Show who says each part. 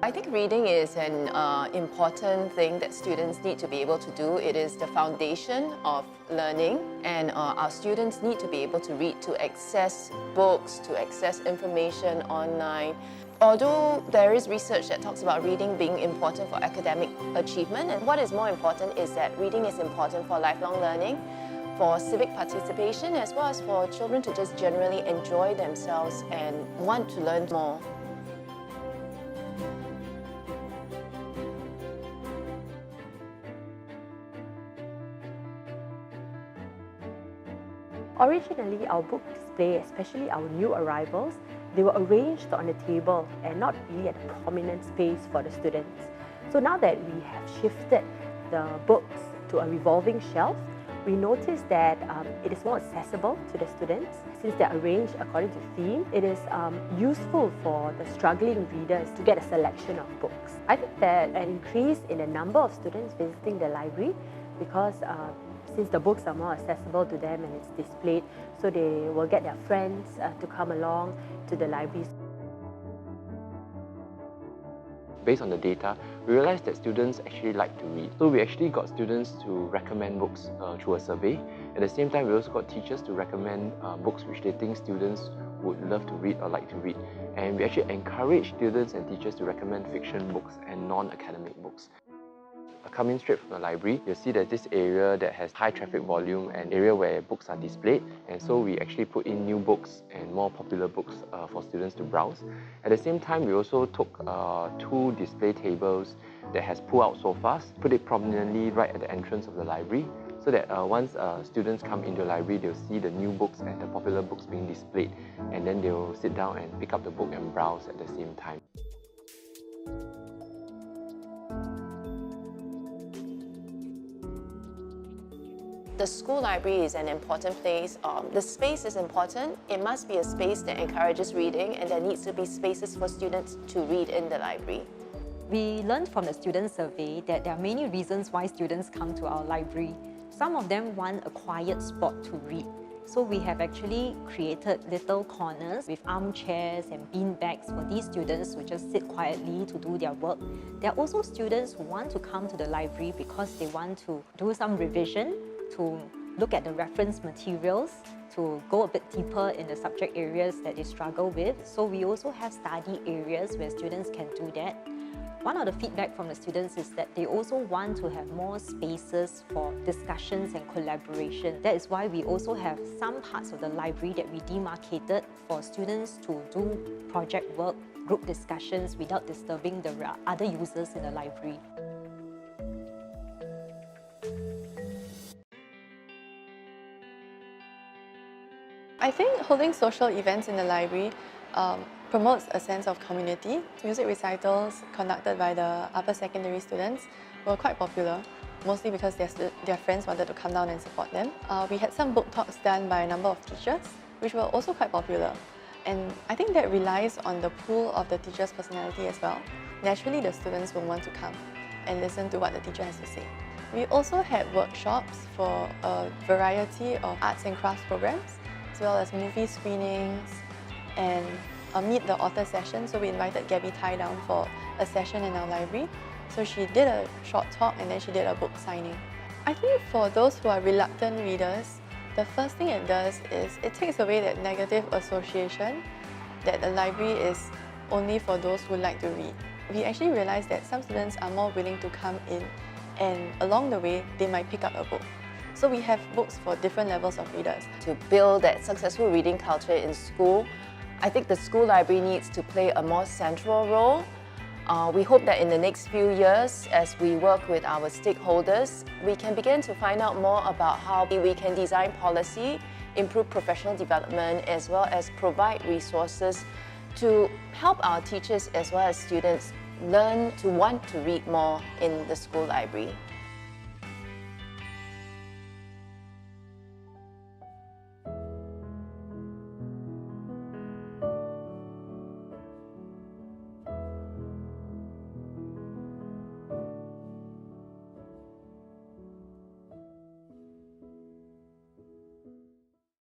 Speaker 1: I think reading is an important thing that students need to be able to do. It is the foundation of learning, and our students need to be able to read, to access books, to access information online. Although there is research that talks about reading being important for academic achievement, and what is more important is that reading is important for lifelong learning, for civic participation, as well as for children to just generally enjoy themselves and want to learn more.
Speaker 2: Originally, our book display, especially our new arrivals, they were arranged on a table and not really at a prominent space for the students. So now that we have shifted the books to a revolving shelf, we noticed that it is more accessible to the students. Since they're arranged according to theme, it is useful for the struggling readers to get a selection of books. I think that an increase in the number of students visiting the library, because since the books are more accessible to them and it's displayed, so they will get their friends to come along to the libraries.
Speaker 3: Based on the data, we realized that students actually like to read. So we actually got students to recommend books through a survey. At the same time, we also got teachers to recommend books which they think students would love to read or like to read. And we actually encourage students and teachers to recommend fiction books and non-academic books. Coming straight from the library, you'll see that this area that has high traffic volume and area where books are displayed, and so we actually put in new books and more popular books for students to browse. At the same time, we also took 2 display tables that has pull-out sofas, put it prominently right at the entrance of the library, so that once students come into the library, they'll see the new books and the popular books being displayed, and then they'll sit down and pick up the book and browse at the same time.
Speaker 1: The school library is an important place. The space is important. It must be a space that encourages reading, and there needs to be spaces for students to read in the library.
Speaker 4: We learned from the student survey that there are many reasons why students come to our library. Some of them want a quiet spot to read. So we have actually created little corners with armchairs and bean bags for these students to just sit quietly to do their work. There are also students who want to come to the library because they want to do some revision, to look at the reference materials, to go a bit deeper in the subject areas that they struggle with. So we also have study areas where students can do that. One of the feedback from the students is that they also want to have more spaces for discussions and collaboration. That is why we also have some parts of the library that we demarcated for students to do project work, group discussions without disturbing the other users in the library.
Speaker 5: I think holding social events in the library promotes a sense of community. Music recitals conducted by the upper secondary students were quite popular, mostly because their friends wanted to come down and support them. We had some book talks done by a number of teachers, which were also quite popular. And I think that relies on the pool of the teacher's personality as well. Naturally, the students will want to come and listen to what the teacher has to say. We also had workshops for a variety of arts and crafts programs, as well as movie screenings and a Meet the Author session. So we invited Gabby Tai down for a session in our library. So she did a short talk and then she did a book signing. I think for those who are reluctant readers, the first thing it does is it takes away that negative association that the library is only for those who like to read. We actually realized that some students are more willing to come in, and along the way they might pick up a book. So we have books for different levels of readers.
Speaker 1: To build that successful reading culture in school, I think the school library needs to play a more central role. We hope that in the next few years, as we work with our stakeholders, we can begin to find out more about how we can design policy, improve professional development, as well as provide resources to help our teachers as well as students learn to want to read more in the school library.